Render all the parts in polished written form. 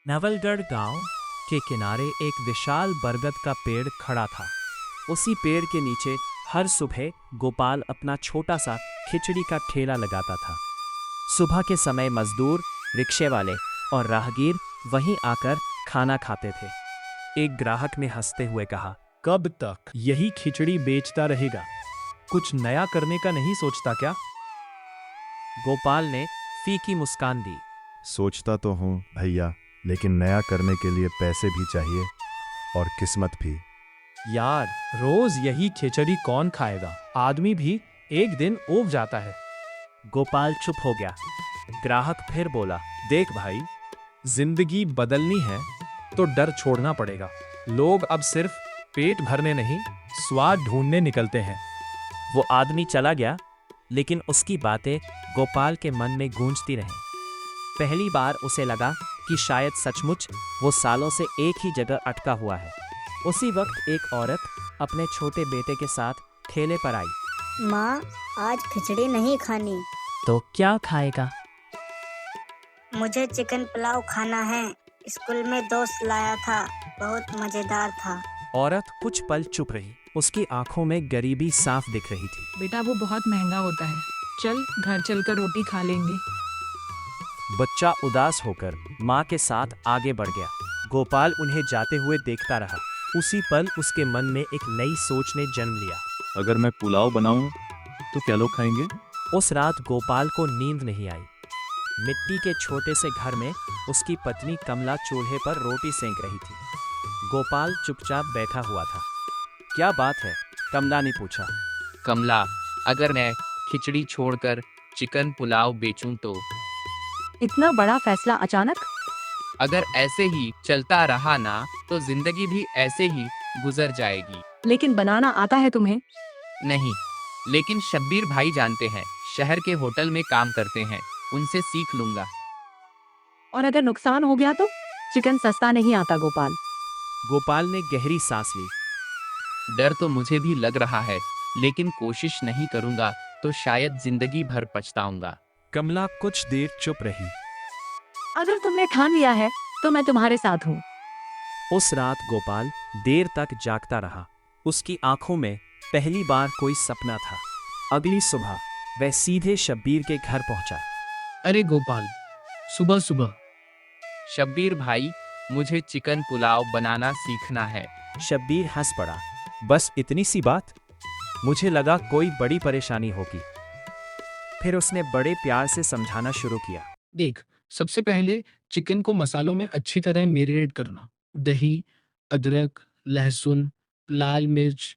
नवलगढ़ गांव के किनारे एक विशाल बरगद का पेड़ खड़ा था। उसी पेड़ के नीचे हर सुबह गोपाल अपना छोटा सा खिचड़ी का ठेला लगाता था। सुबह के समय मजदूर, रिक्शे वाले और राहगीर वहीं आकर खाना खाते थे। एक ग्राहक ने हंसते हुए कहा, कब तक यही खिचड़ी बेचता रहेगा? कुछ नया करने का नहीं सोचता क्या? गोपाल ने फीकी मुस्कान दी। सोचता तो हूँ भैया, लेकिन नया करने के लिए पैसे भी चाहिए और किस्मत भी। यार, रोज यही खिचड़ी कौन खाएगा? आदमी भी एक दिन ऊब जाता है। गोपाल चुप हो गया। ग्राहक फिर बोला, देख भाई, जिंदगी बदलनी है तो डर छोड़ना पड़ेगा। लोग अब सिर्फ पेट भरने नहीं, स्वाद ढूंढने निकलते हैं। वो आदमी चला गया, लेकिन उसकी बातें गोपाल के मन में गूंजती रहीं। पहली बार उसे लगा कि शायद सचमुच वो सालों से एक ही जगह अटका हुआ है। उसी वक्त एक औरत अपने छोटे बेटे के साथ ठेले पर आई। माँ, आज खिचड़ी नहीं खानी। तो क्या खाएगा? मुझे चिकन पुलाव खाना है। स्कूल में दोस्त लाया था, बहुत मजेदार था। औरत कुछ पल चुप रही। उसकी आंखों में गरीबी साफ दिख रही थी। बेटा, वो बहुत महंगा होता है। चल, घर चलकर रोटी खा लेंगे। बच्चा उदास होकर माँ के साथ आगे बढ़ गया। गोपाल उन्हें जाते हुए देखता रहा। उसी पल उसके मन में एक नई सोच ने जन्म लिया। अगर मैं पुलाव बनाऊं तो क्या लोग खाएंगे? उस रात गोपाल को नींद नहीं आई। मिट्टी के छोटे से घर में उसकी पत्नी कमला चूल्हे पर रोटी सेंक रही थी। गोपाल चुपचाप बैठा हुआ था। क्या बात है? कमला ने पूछा। कमला, अगर मैं खिचड़ी छोड़कर चिकन पुलाव बेचूं तो? इतना बड़ा फैसला अचानक? अगर ऐसे ही चलता रहा ना तो जिंदगी भी ऐसे ही गुजर जाएगी। लेकिन बनाना आता है तुम्हें? नहीं, लेकिन शब्बीर भाई जानते हैं, शहर के होटल में काम करते हैं, उनसे सीख लूंगा। और अगर नुकसान हो गया तो? चिकन सस्ता नहीं आता गोपाल। गोपाल ने गहरी सांस ली। डर तो मुझे भी लग रहा है, लेकिन कोशिश नहीं करूंगा तो शायद जिंदगी भर पछताऊंगा। कमला कुछ देर चुप रही। अगर तुमने ठान लिया है तो मैं तुम्हारे साथ हूँ। उस रात गोपाल देर तक जागता रहा। उसकी आंखों में पहली बार कोई सपना था। अगली सुबह वह सीधे शब्बीर के घर पहुंचा। अरे गोपाल, सुबह सुबह। शब्बीर भाई, मुझे चिकन पुलाव बनाना सीखना है। शब्बीर हंस पड़ा। बस इतनी सी बात? मुझे लगा कोई बड़ी परेशानी होगी। फिर उसने बड़े प्यार से समझाना शुरू किया। देख, सबसे पहले चिकन को मसालों में अच्छी तरह मैरिनेट करना। दही, अदरक, लहसुन, लाल मिर्च,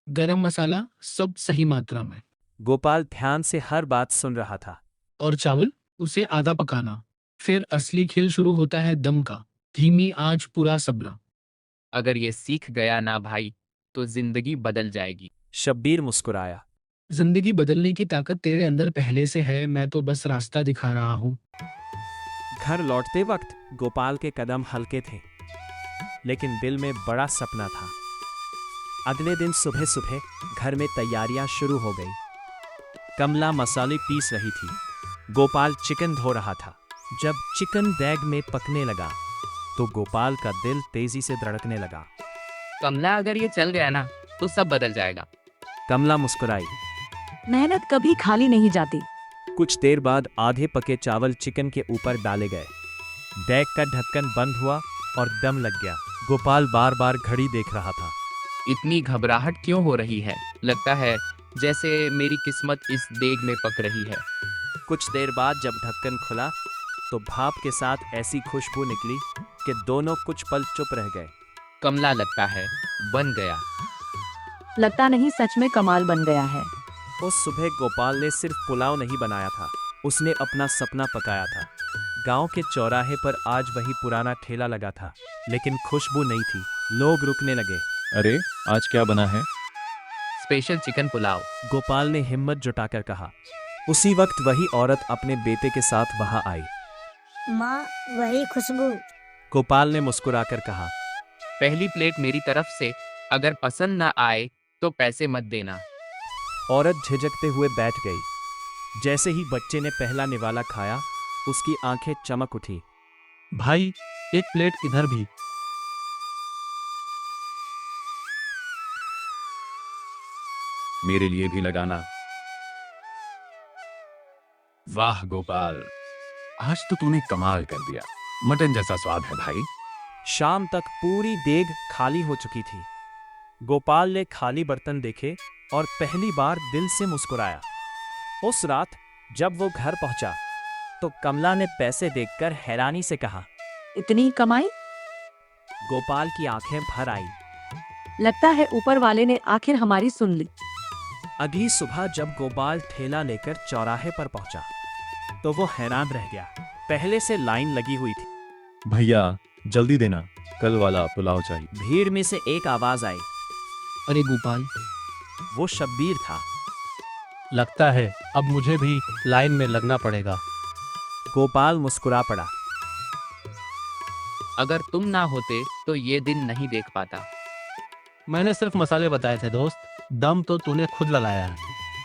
गरम मसाला, सब सही मात्रा में। गोपाल ध्यान से हर बात सुन रहा था। और चावल, उसे आधा पकाना। फिर असली खेल शुरू होता है दम का। धीमी आंच, पूरा सब्र। अगर ये सीख गया ना भाई, तो जिंदगी बदल जाएगी। शब्बीर मुस्कुराया। जिंदगी बदलने की ताकत तेरे अंदर पहले से है, मैं तो बस रास्ता दिखा रहा हूँ। घर लौटते वक्त गोपाल के कदम हल्के थे, लेकिन दिल में बड़ा सपना था। अगले दिन सुबह सुबह घर में तैयारियां शुरू हो गई। कमला मसाले पीस रही थी। गोपाल चिकन धो रहा था। जब चिकन बैग में पकने लगा तो गोपाल का दिल तेजी से धड़कने लगा। कमला, अगर ये चल गया ना तो सब बदल जाएगा। कमला मुस्कुराई। मेहनत कभी खाली नहीं जाती। कुछ देर बाद आधे पके चावल चिकन के ऊपर डाले गए। बैग का ढक्कन बंद हुआ और दम लग गया। गोपाल बार बार घड़ी देख रहा था। इतनी घबराहट क्यों हो रही है? लगता है जैसे मेरी किस्मत इस देग में पक रही है। कुछ देर बाद जब ढक्कन खुला तो भाप के साथ ऐसी खुशबू निकली कि दोनों कुछ पल चुप रह गए। कमला, लगता है बन गया। लगता नहीं, सच में कमाल बन गया है। उस सुबह गोपाल ने सिर्फ पुलाव नहीं बनाया था, उसने अपना सपना पकाया था। गांव के चौराहे पर आज वही पुराना ठेला लगा था, लेकिन खुशबू नहीं थी। लोग रुकने लगे। अरे, आज क्या बना है? Special chicken pulao. गोपाल ने हिम्मत जुटाकर कहा। उसी वक्त वही औरत अपने बेटे के साथ वहां आई। माँ, वही खुशबू। गोपाल ने मुस्कुराकर कहा। पहली प्लेट मेरी तरफ से, अगर पसंद ना आए तो पैसे मत देना। औरत झिझकते हुए बैठ गई। जैसे ही बच्चे ने पहला निवाला खाया, उसकी आंखें चमक उठी। भाई, एक प्लेट इधर भी। मेरे लिए भी लगाना। वाह गोपाल, आज तो तूने कमाल कर दिया। मटन जैसा स्वाद है भाई। शाम तक पूरी देग खाली हो चुकी थी। गोपाल ने खाली बर्तन देखे और पहली बार दिल से मुस्कुराया। उस रात जब वो घर पहुंचा तो कमला ने पैसे देखकर हैरानी से कहा, इतनी कमाई? गोपाल की आंखें भर आई। लगता है ऊपर वाले ने आखिर हमारी सुन ली। अगली सुबह जब गोपाल ठेला लेकर चौराहे पर पहुंचा तो वो हैरान रह गया। पहले से लाइन लगी हुई थी। भैया जल्दी देना, कल वाला पुलाव चाहिए। भीड़ में से एक आवाज आई। अरे गोपाल, वो शब्बीर था। लगता है अब मुझे भी लाइन में लगना पड़ेगा। गोपाल मुस्कुरा पड़ा। अगर तुम ना होते तो ये दिन नहीं देख पाता। मैंने सिर्फ मसाले बताए थे दोस्त, दम तो तूने खुद लगाया है।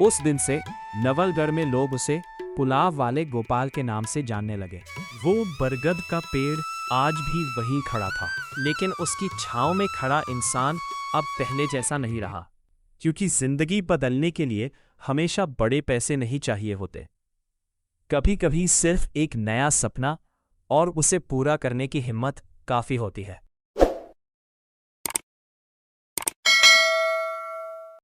उस दिन से नवलगढ़ में लोग उसे पुलाव वाले गोपाल के नाम से जानने लगे। वो बरगद का पेड़ आज भी वहीं खड़ा था, लेकिन उसकी छांव में खड़ा इंसान अब पहले जैसा नहीं रहा। क्योंकि जिंदगी बदलने के लिए हमेशा बड़े पैसे नहीं चाहिए होते। कभी कभी सिर्फ एक नया सपना और उसे पूरा करने की हिम्मत काफी होती है।